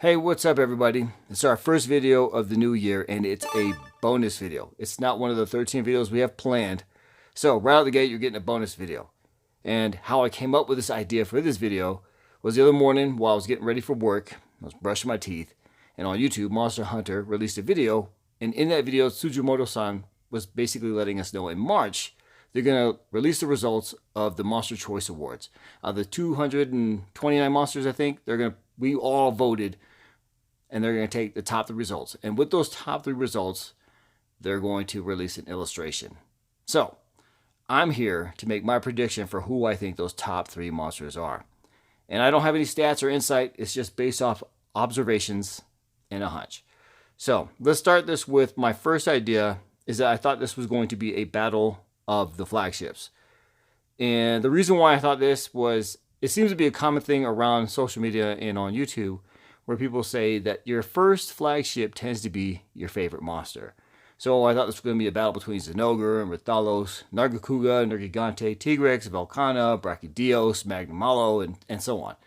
Hey, what's up everybody? It's our first video of the new year and it's a bonus video. It's not one of the 13 videos we have planned. So right out the gate, you're getting a bonus video. And how I came up with this idea for this video was the other morning while I was getting ready for work. I was brushing my teeth and on YouTube, Monster Hunter released a video. And in that video, Tsujimoto-san was basically letting us know in March, they're going to release the results of the Monster Choice Awards. The 229 monsters, I think, we all voted and they're going to take the top 3 results. And with those top 3 results, they're going to release an illustration. So I'm here to make my prediction for who I think those top 3 monsters are. And I don't have any stats or insight. It's just based off observations and a hunch. So let's start this with my first idea is that I thought this was going to be a battle of the flagships. And the reason why I thought this was, it seems to be a common thing around social media and on YouTube, where people say that your first flagship tends to be your favorite monster. So I thought this was going to be a battle between Zinogre and Fatalis, Nargacuga, Nergigante, Tigrex, Velkhana, Brachydios, Magala, and so on.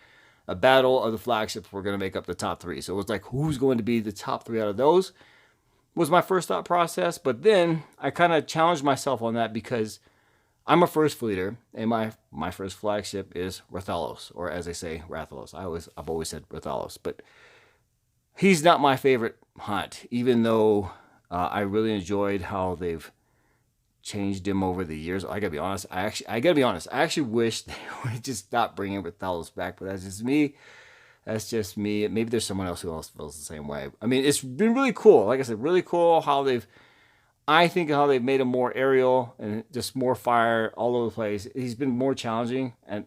A battle of the flagships were going to make up the top 3. So it was like, who's going to be the top 3 out of those? Was my first thought process. But then I kind of challenged myself on that because I'm a first fleeter, and my first flagship is Rathalos, or as they say, Rathalos. I've always said Rathalos, but he's not my favorite hunt, even though I really enjoyed how they've changed him over the years. I gotta be honest. I actually wish they would just stop bringing Rathalos back, but that's just me. That's just me. Maybe there's someone else who else feels the same way. I mean, it's been really cool. Like I said, really cool how they've made him more aerial and just more fire all over the place. He's been more challenging, and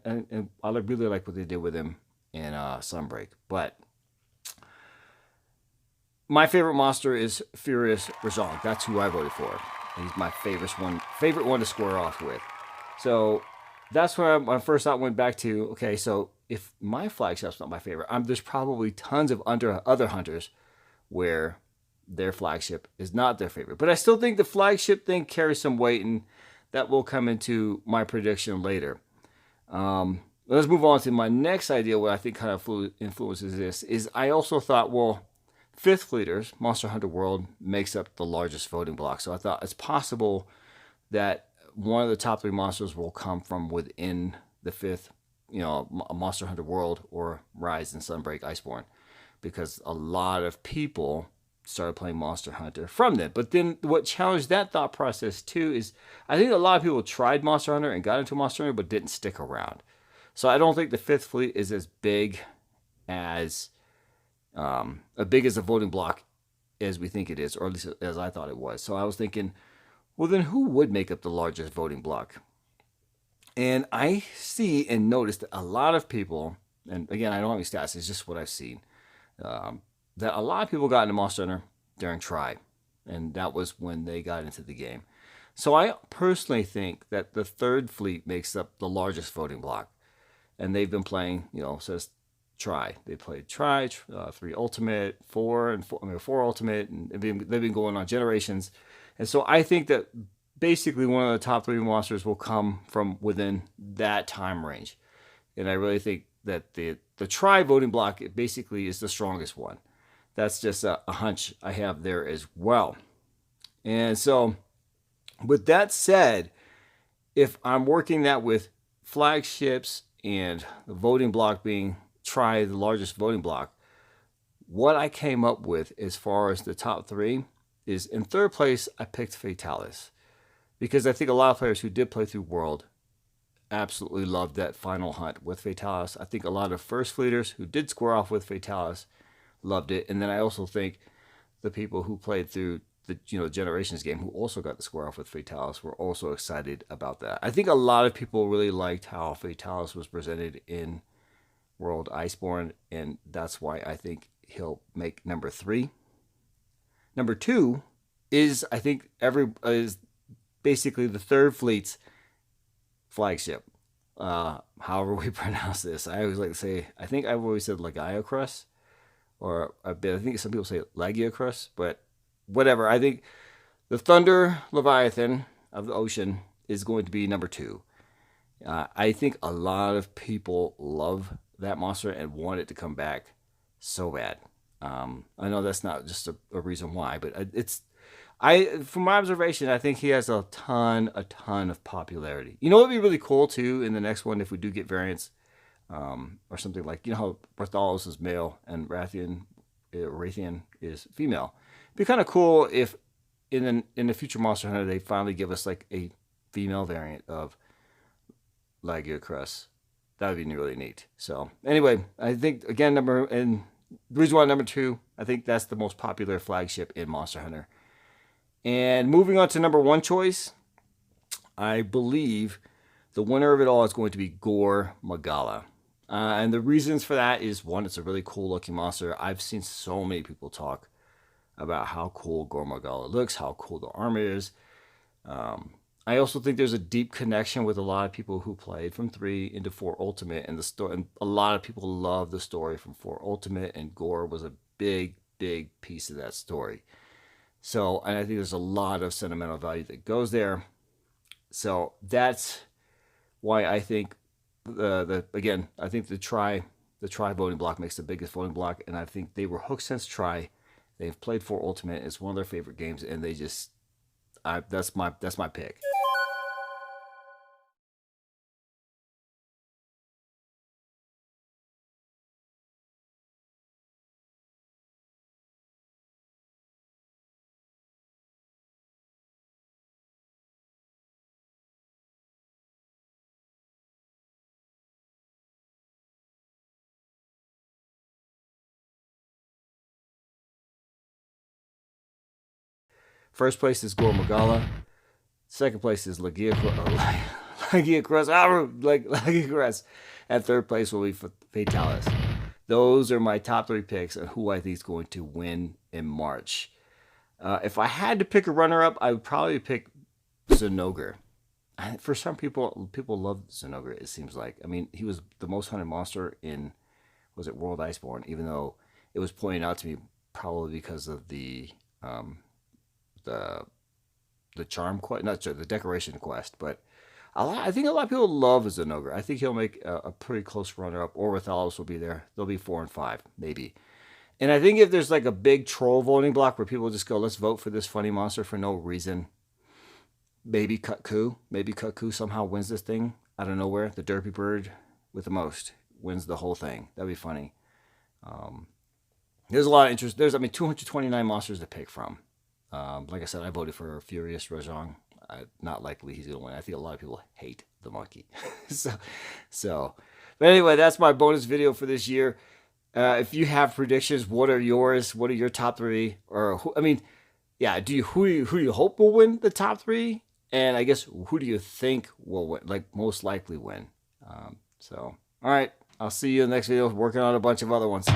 I really like what they did with him in Sunbreak. But my favorite monster is Furious Rajang. That's who I voted for. He's my favorite one to square off with. So that's when my first thought went back to, okay, so if my flagship's not my favorite, there's probably tons of other hunters where their flagship is not their favorite. But I still think the flagship thing carries some weight, and that will come into my prediction later. Let's move on to my next idea. What I think kind of influences this is I also thought, well, 5th fleeters, Monster Hunter World, makes up the largest voting block. So I thought it's possible that one of the top 3 monsters will come from within the 5th, Monster Hunter World or Rise and Sunbreak Iceborne, because a lot of people started playing Monster Hunter from them. But then what challenged that thought process too is I think a lot of people tried Monster Hunter and got into Monster Hunter but didn't stick around. So I don't think the 5th fleet is as big as a voting block as we think it is, or at least as I thought it was. So I was thinking, well, then who would make up the largest voting block? And I see and notice that a lot of people, and again, I don't have any stats, it's just what I've seen, that a lot of people got into Monster Hunter during Tri, and that was when they got into the game. So I personally think that the 3rd fleet makes up the largest voting block, and they've been playing, since Tri. They played Tri, 3 Ultimate, 4 Ultimate, and they've been going on generations. And so I think that basically one of the top 3 monsters will come from within that time range. And I really think that the Tri voting block basically is the strongest one. That's just a hunch I have there as well. And so with that said, if I'm working that with flagships and the voting block being Tri, the largest voting block, what I came up with as far as the top 3 is, in 3rd place, I picked Fatalis. Because I think a lot of players who did play through World absolutely loved that final hunt with Fatalis. I think a lot of first fleeters who did square off with Fatalis loved it. And then I also think the people who played through the Generations game who also got the square off with Fatalis were also excited about that. I think a lot of people really liked how Fatalis was presented in World Iceborne, and that's why I think he'll make number 3. Number 2 is, I think, is basically the 3rd fleet's flagship. However we pronounce this, I always like to say, I think I've always said Lagiacrus, or I think some people say Lagiacrus, but whatever. I think the Thunder Leviathan of the ocean is going to be number 2. I think a lot of people love that monster and want it to come back so bad. I know that's not just a reason why, but from my observation, I think he has a ton of popularity. You know what would be really cool too in the next one if we do get variants, or something like, you know how Barthalos is male and Raytheon is female. It'd be kind of cool if in the future Monster Hunter they finally give us like a female variant of Lagiacrus. That would be really neat. So anyway, I think again the reason why number 2, I think that's the most popular flagship in Monster Hunter. And moving on to number 1 choice, I believe the winner of it all is going to be Gore Magala. And the reasons for that is, one, it's a really cool looking monster. I've seen so many people talk about how cool Gore Magala looks, how cool the armor is. I also think there's a deep connection with a lot of people who played from 3 into 4 Ultimate, and the story. And a lot of people love the story from 4 Ultimate, and Gore was a big piece of that story. So, and I think there's a lot of sentimental value that goes there. So that's why I think I think the try voting block makes the biggest voting block, and I think they were hooked since try. They've played 4 Ultimate. It's one of their favorite games, and they just that's my pick. First place is Gore Magala. Second place is Lagiacrus. Lagiacrus. And third place will be Fatalis. Those are my top 3 picks of who I think is going to win in March. If I had to pick a runner-up, I would probably pick Zinogre. For some people love Zinogre, it seems like. I mean, he was the most hunted monster in, was it World Iceborne? Even though it was pointed out to me probably because of the charm quest, not the decoration quest, but I think a lot of people love Zinogre. I think he'll make a pretty close runner-up. Or Thalos will be there. They'll be 4 and 5, maybe. And I think if there's like a big troll voting block where people just go, let's vote for this funny monster for no reason, maybe Cutku. Maybe Cutku somehow wins this thing out of nowhere. The derpy bird with the most wins the whole thing. That'd be funny. There's a lot of interest. There's 229 monsters to pick from. Like I said, I voted for Furious Rojong. Not likely he's going to win. I think a lot of people hate the monkey. so, but anyway, that's my bonus video for this year. If you have predictions, what are yours? What are your top 3? Or who do you hope will win the top 3? And I guess who do you think will win, like most likely win? All right, I'll see you in the next video. Working on a bunch of other ones.